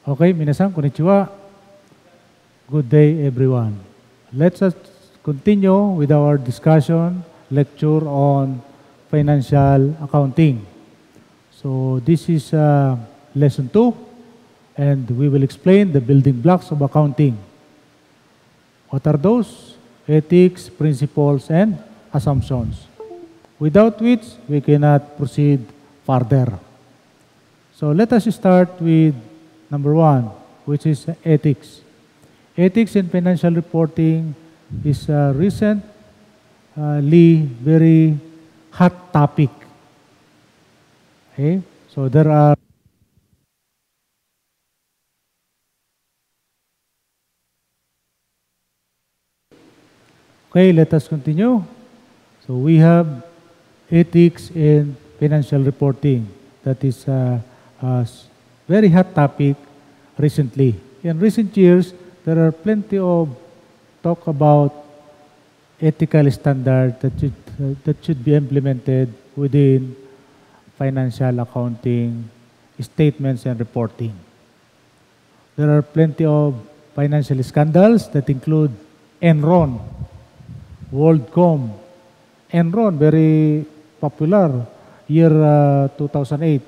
Okay, minasan, konnichiwa. Good day, everyone. Let us continue with our discussion lecture on financial accounting. So this is lesson 2, and we will explain the building blocks of accounting. What are those? Ethics, principles, and assumptions, without which we cannot proceed further. So let us start with number 1, which is ethics. Ethics in financial reporting is a recently very hot topic. Okay, so there are Okay, let us continue. So we have ethics in financial reporting. That is a very hot topic recently. In recent years, there are plenty of talk about ethical standards that should be implemented within financial accounting statements and reporting. There are plenty of financial scandals that include Enron, WorldCom. Enron, very popular, year 2008.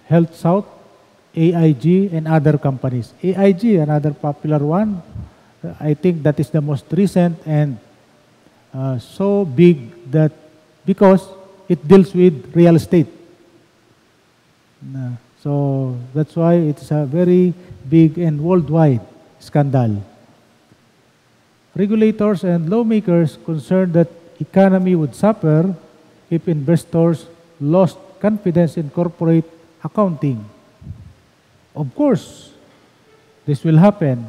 Health South, AIG, and other companies. AIG, another popular one. I think that is the most recent and so big that because it deals with real estate. So that's why it's a very big and worldwide scandal. Regulators and lawmakers concerned that economy would suffer if investors lost confidence in corporate accounting. Of course, this will happen.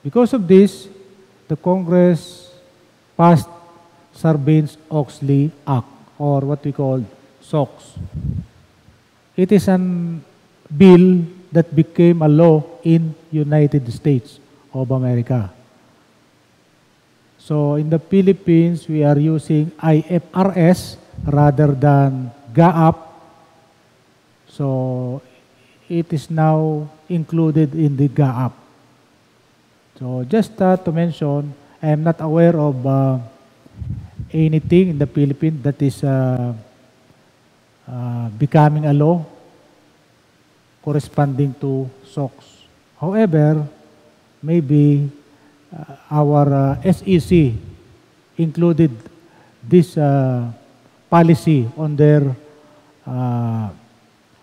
Because of this, the Congress passed Sarbanes-Oxley Act, or what we call SOX. It is a bill that became a law in United States of America. So in the Philippines, we are using IFRS rather than GAAP. So it is now included in the GAAP. So just to mention, I am not aware of anything in the Philippines that is becoming a law corresponding to SOX. However, maybe our SEC included this policy on their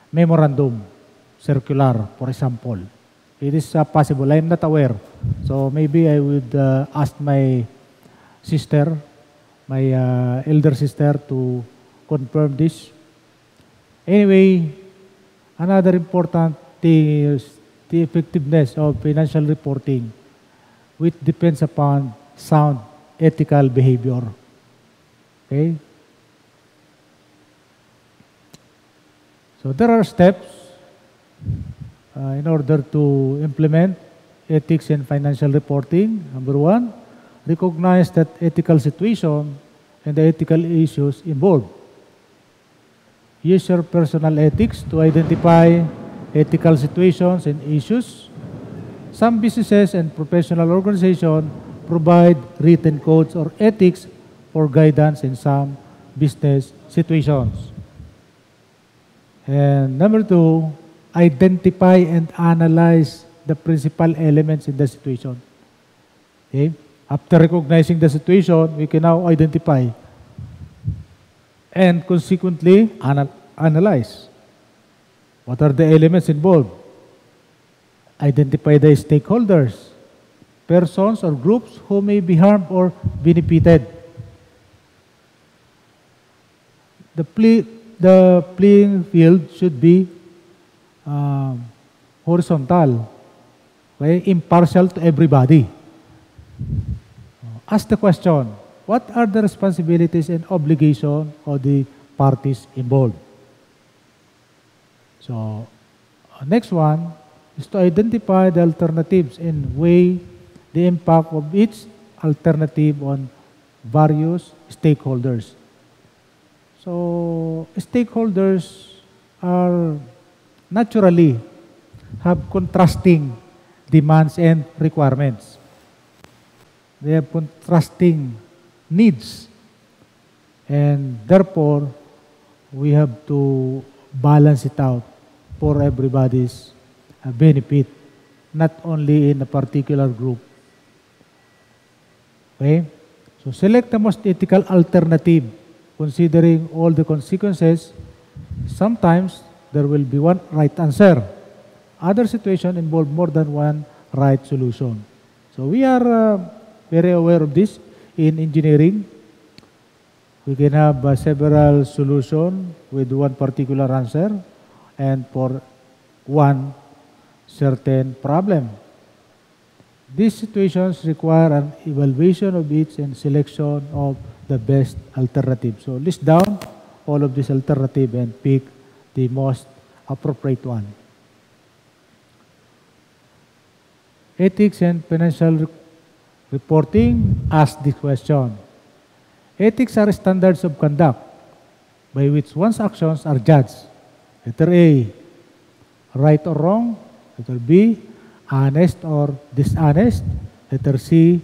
memorandum circular, for example. It is possible. I am not aware. So maybe I would ask my sister, my elder sister, to confirm this. Anyway, another important thing is the effectiveness of financial reporting, which depends upon sound ethical behavior. Okay? So there are steps in order to implement ethics in financial reporting. Number 1, recognize that ethical situation and the ethical issues involved. Use your personal ethics to identify ethical situations and issues. Some businesses and professional organizations provide written codes or ethics for guidance in some business situations. And number 2, identify and analyze the principal elements in the situation. Okay? After recognizing the situation, we can now identify and consequently analyze. What are the elements involved? Identify the stakeholders, persons or groups who may be harmed or benefited. The playing field should be horizontal, okay? Impartial to everybody. Ask the question, what are the responsibilities and obligations of the parties involved? So, next one is to identify the alternatives and weigh the impact of each alternative on various stakeholders. So, stakeholders are naturally have contrasting demands and requirements. They have contrasting needs. And therefore, we have to balance it out for everybody's benefit, not only in a particular group. Okay? So select the most ethical alternative, considering all the consequences. Sometimes there will be one right answer. Other situations involve more than one right solution. So we are very aware of this in engineering. We can have several solutions with one particular answer and for one certain problem. These situations require an evaluation of each and selection of the best alternative. So list down all of these alternatives and pick the most appropriate one. Ethics and financial reporting ask this question. Ethics are standards of conduct by which one's actions are judged. Letter A, right or wrong. Letter B, honest or dishonest. Letter C,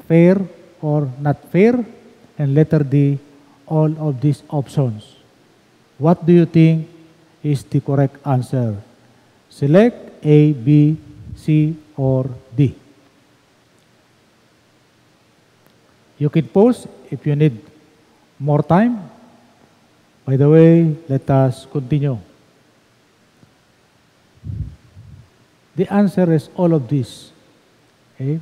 fair or not fair. And letter D, all of these options. What do you think is the correct answer? Select A, B, C, or D. You can pause if you need more time. By the way, let us continue. The answer is all of this. Okay?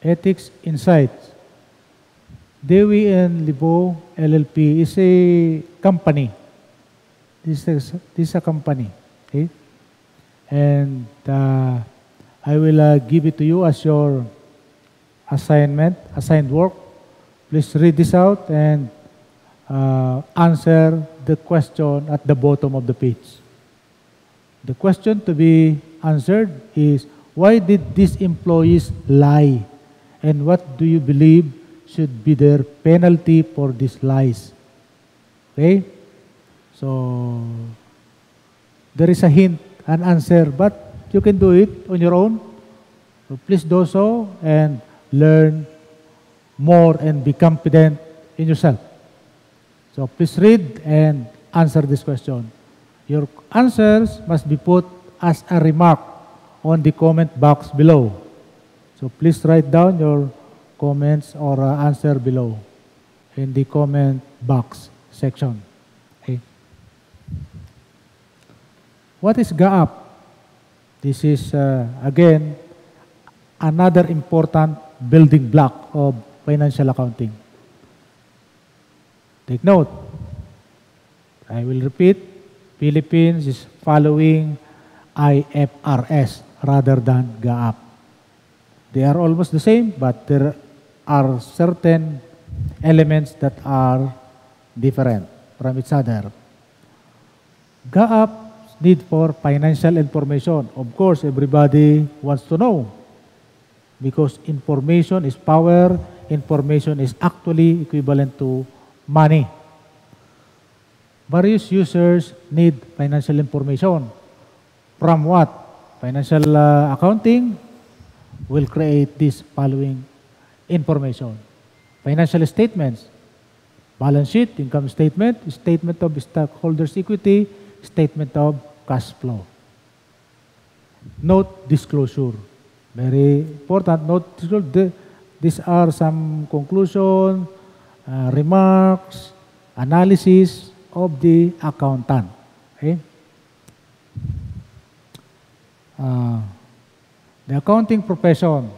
Ethics Insights. Dewey and Libo LLP is a company. This is a company. Okay? And I will give it to you as your assigned work. Please read this out and answer the question at the bottom of the page. The question to be answered is, why did these employees lie? And what do you believe should be their penalty for these lies? Okay? So, there is a hint, an answer, but you can do it on your own. So please do so and learn more and be confident in yourself. So please read and answer this question. Your answers must be put as a remark on the comment box below. So please write down your comments or answer below in the comment box section. Okay. What is GAAP? This is, again, another important building block of financial accounting. Take note. I will repeat. Philippines is following IFRS rather than GAAP. They are almost the same, but there are certain elements that are different from each other. GAAP need for financial information. Of course, everybody wants to know because information is power. Information is actually equivalent to money. Various users need financial information. From what? Financial accounting will create this following information. Financial statements, balance sheet, income statement, statement of stockholders' equity, statement of cash flow. Note disclosure. Very important. Note disclosure. These are some conclusion, remarks, analysis of the accountant. Okay? The accounting profession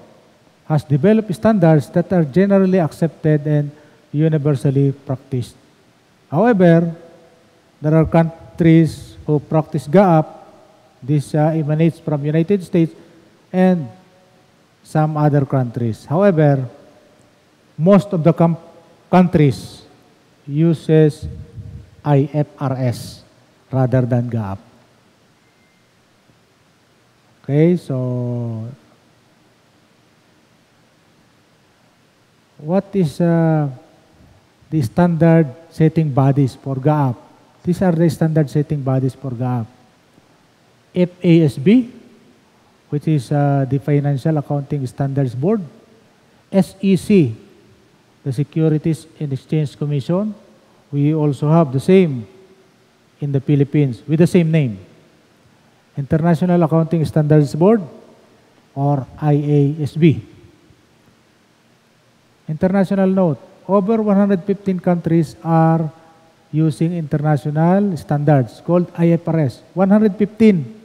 has developed standards that are generally accepted and universally practiced. However, there are countries who practice GAAP. This emanates from United States and some other countries. However, most of the countries uses IFRS rather than GAAP. Okay, so what is the standard setting bodies for GAAP. These are the standard setting bodies for GAAP. FASB, which is the Financial Accounting Standards Board. SEC, the Securities and Exchange Commission. We also have the same in the Philippines with the same name. International Accounting Standards Board, or IASB. International note, over 115 countries are using international standards called IFRS. 115.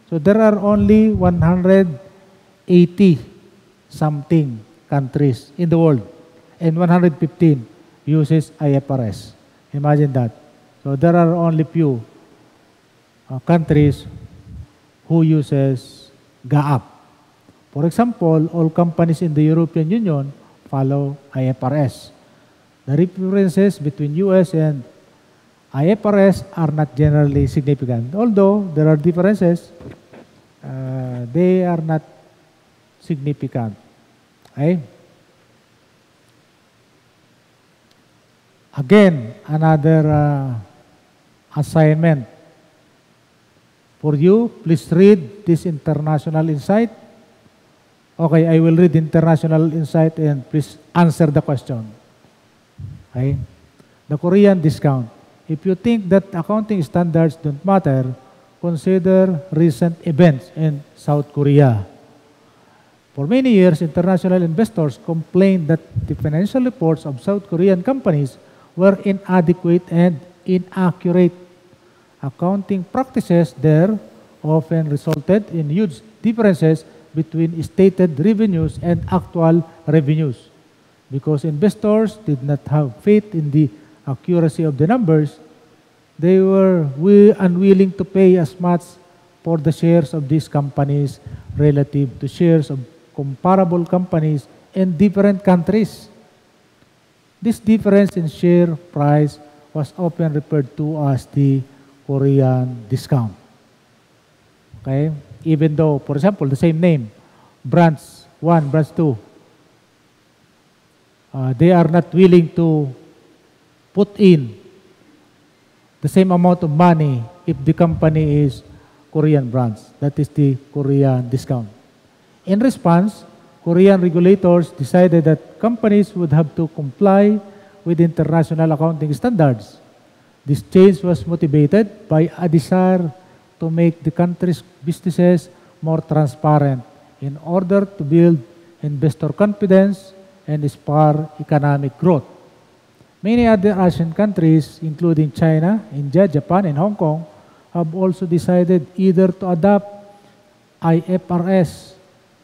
So there are only 180 something countries in the world, and 115 uses IFRS. Imagine that. So there are only few countries who uses GAAP. For example, all companies in the European Union follow IFRS. The differences between US and IFRS are not generally significant. Although there are differences, they are not significant. Okay? Again, another assignment for you. Please read this international insight. Okay, I will read international insight and please answer the question. Okay? The Korean discount. If you think that accounting standards don't matter, consider recent events in South Korea. For many years, international investors complained that the financial reports of South Korean companies were inadequate and inaccurate. Accounting practices there often resulted in huge differences between stated revenues and actual revenues. Because investors did not have faith in the accuracy of the numbers, they were unwilling to pay as much for the shares of these companies relative to shares of comparable companies in different countries. This difference in share price was often referred to as the Korean discount. Okay? Even though, for example, the same name, branch 1, branch 2, they are not willing to put in the same amount of money if the company is Korean branch. That is the Korean discount. In response, Korean regulators decided that companies would have to comply with international accounting standards. This change was motivated by a desire to make the country's businesses more transparent in order to build investor confidence and spur economic growth. Many other Asian countries, including China, India, Japan, and Hong Kong, have also decided either to adopt IFRS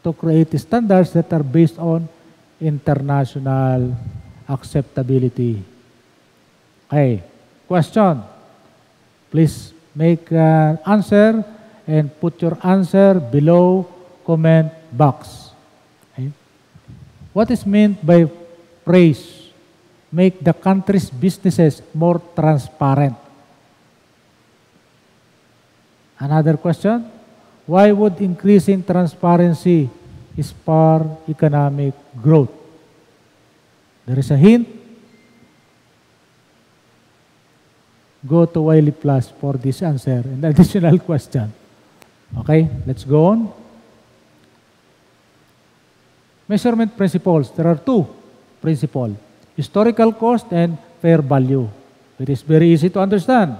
to create standards that are based on international acceptability. Okay, question. Please make an answer and put your answer below comment box. Okay. What is meant by phrase, make the country's businesses more transparent? Another question. Why would increasing transparency spur economic growth? There is a hint. Go to Wiley Plus for this answer and additional question. Okay, let's go on. Measurement principles. There are two principles. Historical cost and fair value. It is very easy to understand.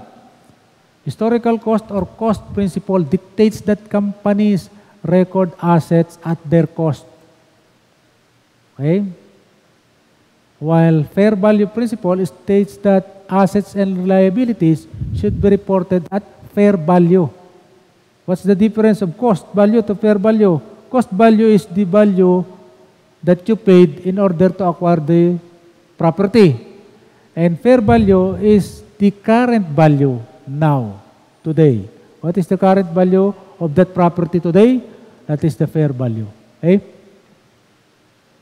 Historical cost or cost principle dictates that companies record assets at their cost. Okay? While fair value principle states that assets and liabilities should be reported at fair value. What's the difference of cost value to fair value? Cost value is the value that you paid in order to acquire the property. And fair value is the current value now, today. What is the current value of that property today? That is the fair value. Okay?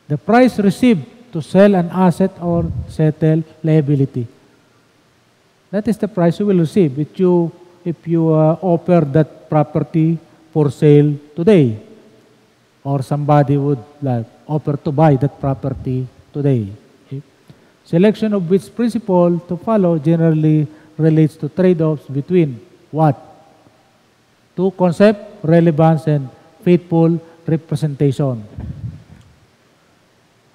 The price received to sell an asset or settle liability. That is the price you will receive if you offer that property for sale today, or somebody would like offer to buy that property today. Okay? Selection of which principle to follow generally relates to trade-offs between what? Two concepts, relevance and faithful representation.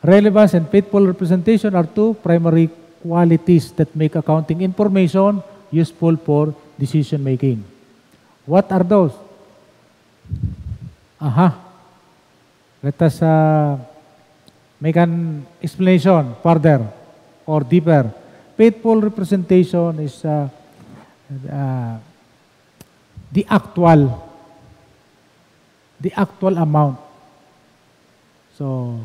Relevance and faithful representation are two primary qualities that make accounting information useful for decision making. What are those? Let us make an explanation further or deeper. Faithful representation is the actual amount. So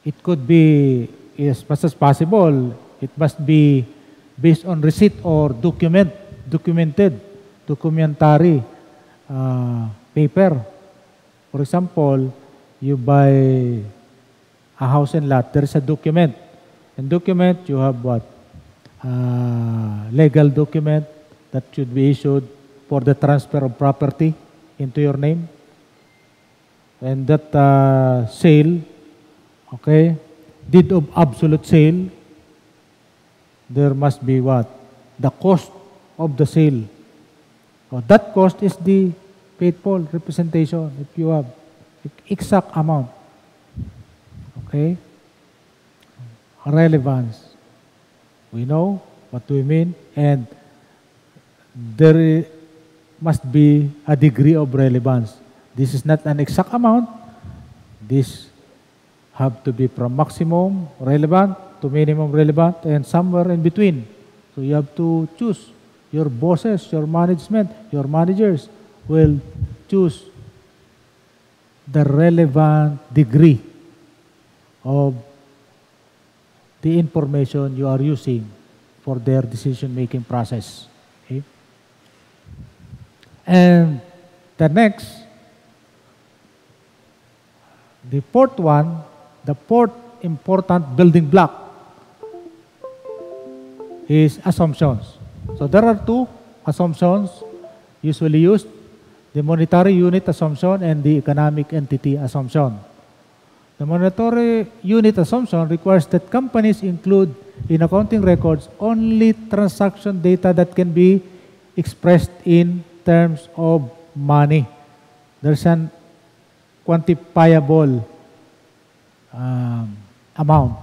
it could be, as much as possible, it must be based on receipt or documentary paper. For example, you buy a house and lot, there is a document. In document, you have what? Legal document that should be issued for the transfer of property into your name. And that sale, okay, deed of absolute sale, there must be what? The cost of the sale. So that cost is the faithful representation if you have exact amount. Okay? Relevance. We know what we mean, and there must be a degree of relevance. This is not an exact amount. This have to be from maximum relevant to minimum relevant and somewhere in between. So you have to choose. Your bosses, your management, your managers will choose the relevant degree of the information you are using for their decision-making process. Okay? And the next, the fourth one, the fourth important building block is assumptions. So there are two assumptions usually used, the monetary unit assumption and the economic entity assumption. The monetary unit assumption requires that companies include in accounting records only transaction data that can be expressed in terms of money. There's an quantifiable amount,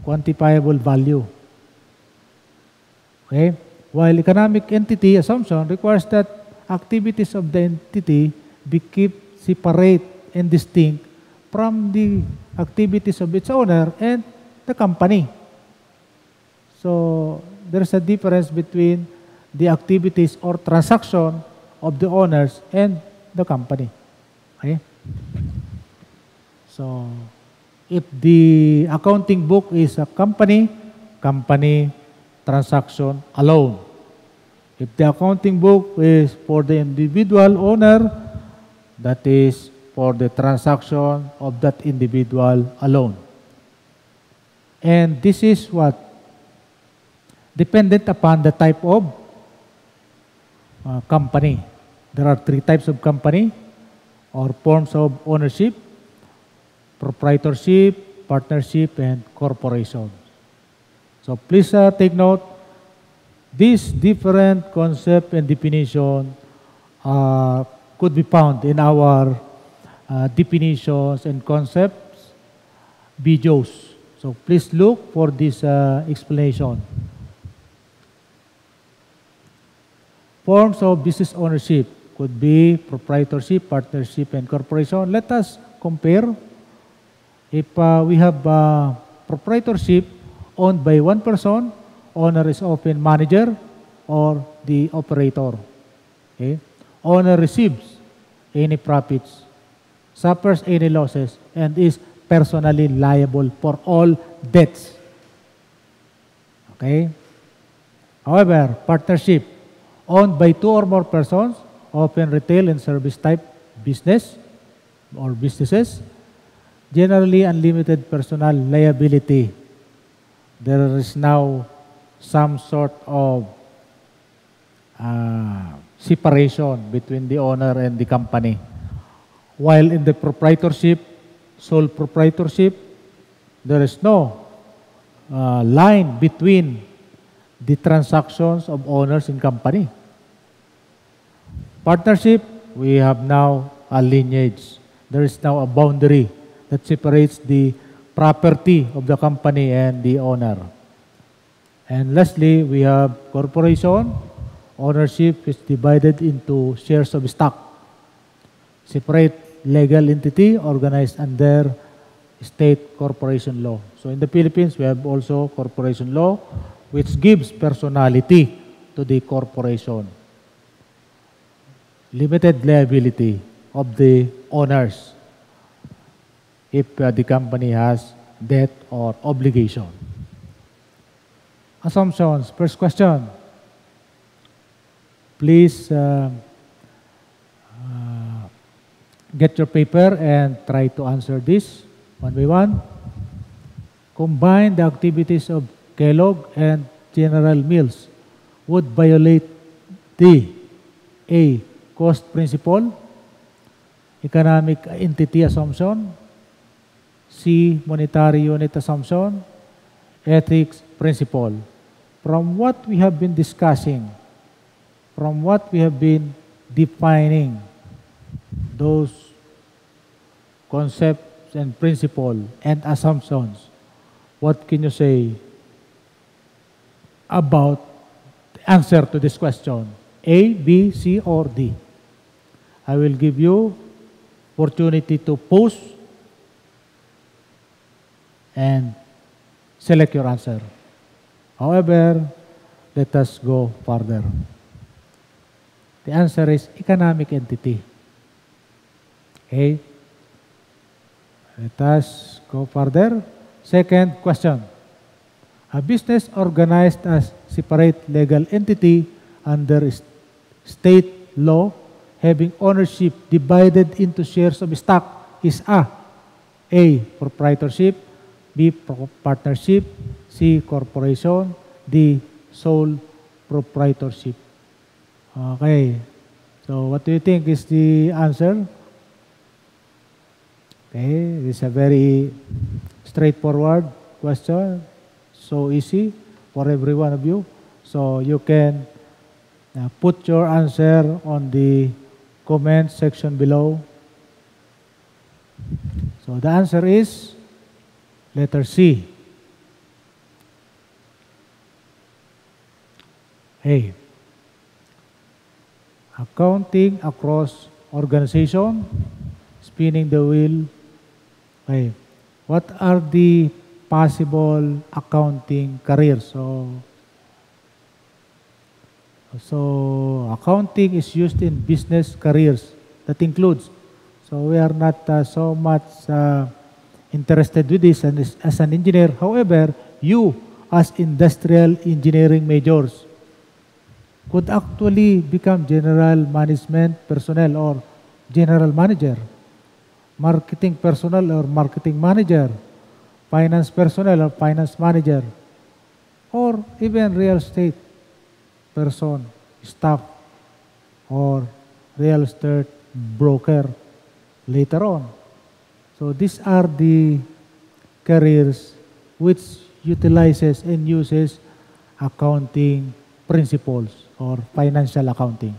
quantifiable value. Okay? While economic entity assumption requires that activities of the entity be kept separate and distinct from the activities of its owner and the company. So there's a difference between the activities or transaction of the owners and the company. Okay? So if the accounting book is a company transaction alone. If the accounting book is for the individual owner, that is for the transaction of that individual alone. And this is what? Dependent upon the type of company. There are three types of company or forms of ownership: proprietorship, partnership, and corporation. So please take note, these different concept and definition could be found in our definitions and concepts videos. So please look for this explanation. Forms of business ownership could be proprietorship, partnership, and corporation. Let us compare. If we have proprietorship owned by one person, owner is often manager or the operator. Okay? Owner receives any profits, suffers any losses, and is personally liable for all debts. Okay? However, partnership owned by two or more persons, often retail and service type business or businesses, generally unlimited personal liability. There is now some sort of separation between the owner and the company. While in the proprietorship, sole proprietorship, there is no line between the transactions of owners in company. Partnership, we have now a lineage. There is now a boundary that separates the property of the company and the owner. And lastly, we have corporation. Ownership is divided into shares of stock. Separate legal entity organized under state corporation law. So in the Philippines, we have also corporation law, which gives personality to the corporation. Limited liability of the owners if the company has debt or obligation. Assumptions. First question. Please get your paper and try to answer this one by one. Combine the activities of Kellogg and General Mills would violate the A. Cost principle, economic entity assumption, C. Monetary unit assumption, ethics principle. From what we have been discussing, from what we have been defining, those concepts and principle and assumptions, what can you say about the answer to this question? A, B, C, or D? I will give you opportunity to pause and select your answer. However, let us go further. The answer is economic entity. Okay? Let us go further. Second question. A business organized as separate legal entity under state law having ownership divided into shares of stock is A. Proprietorship, B. Partnership, C. Corporation, D. Sole proprietorship. Okay. So what do you think is the answer? Okay, this is a very straightforward question. So easy for every one of you. So you can put your answer on the comment section below. So the answer is letter C. A. Accounting across organization, spinning the wheel. Okay. What are the possible accounting careers? So accounting is used in business careers. That includes. So we are not so much interested with this as an engineer. However, you as industrial engineering majors could actually become general management personnel or general manager, marketing personnel or marketing manager, finance personnel or finance manager, or even real estate person, staff, or real estate broker later on. So these are the careers which utilizes and uses accounting principles or financial accounting.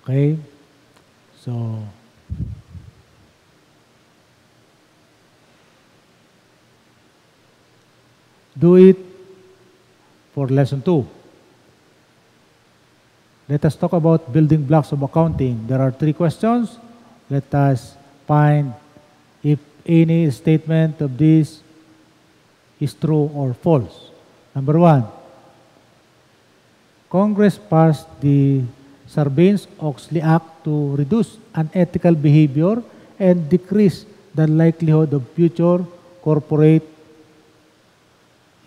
Okay, so do it for lesson 2. Let us talk about building blocks of accounting. There are 3 questions. Let us find if any statement of this is true or false. Number 1, Congress passed the Sarbanes-Oxley Act to reduce unethical behavior and decrease the likelihood of future corporate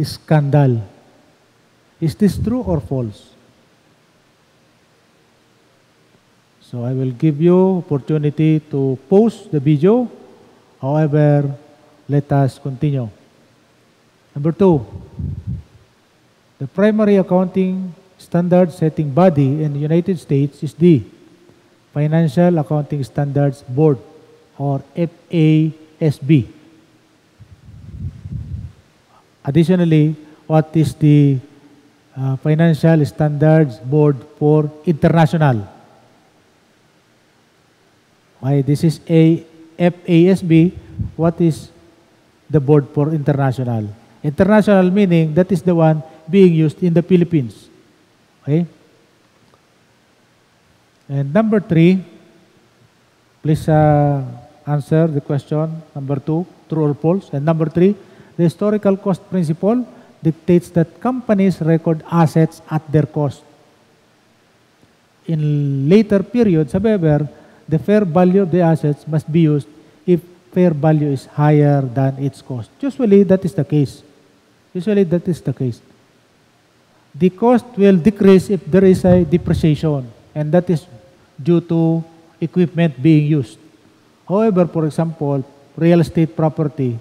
scandal. Is this true or false? So I will give you opportunity to pause the video. However, let us continue. Number 2, the primary accounting standard setting body in the United States is the Financial Accounting Standards Board or FASB. FASB. Additionally, what is the Financial Standards Board for International? Okay, this is a FASB. What is the Board for International? International meaning that is the one being used in the Philippines. Okay? And number 3, please answer the question. Number 2, true or false. And number 3, the historical cost principle dictates that companies record assets at their cost. In later periods, however, the fair value of the assets must be used if fair value is higher than its cost. Usually, that is the case. The cost will decrease if there is a depreciation, and that is due to equipment being used. However, for example, real estate property,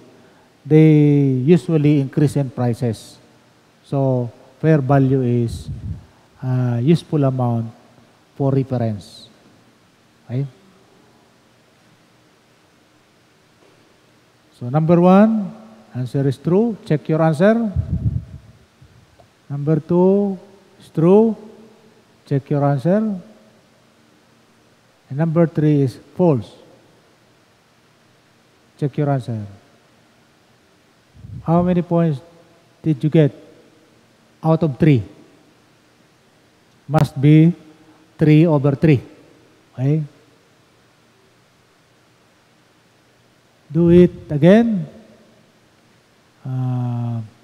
they usually increase in prices. So, fair value is a useful amount for reference. Okay? So, number 1, answer is true. Check your answer. Number 2 is true. Check your answer. And number 3 is false. Check your answer. How many points did you get out of 3? Must be 3/3. Okay? Do it again.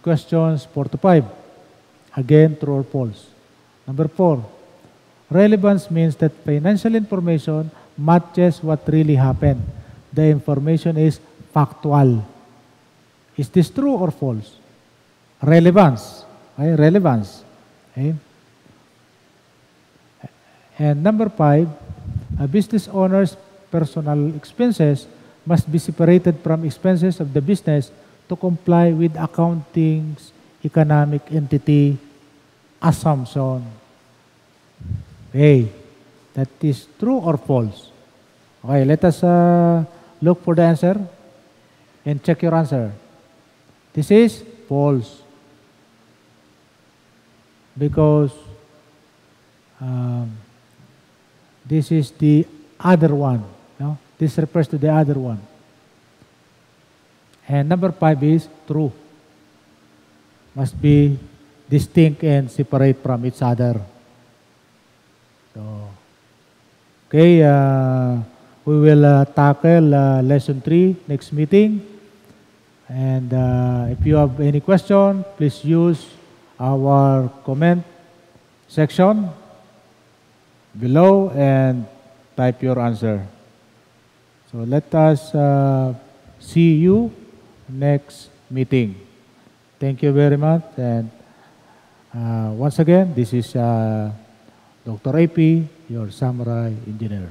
Questions 4 to 5. Again, true or false. Number 4. Relevance means that financial information matches what really happened. The information is factual. Is this true or false? Relevance. Okay? Relevance. Okay? And number 5, a business owner's personal expenses must be separated from expenses of the business to comply with accounting's economic entity assumption. Okay, that is true or false? Okay, let us look for the answer and check your answer. This is false because this is the other one. No? This refers to the other one. And number 5 is true. Must be distinct and separate from each other. So, okay, we will tackle lesson 3 next meeting. And if you have any question, please use our comment section below and type your answer. So let us see you next meeting. Thank you very much. And once again, this is Dr. AP, your Samurai Engineer.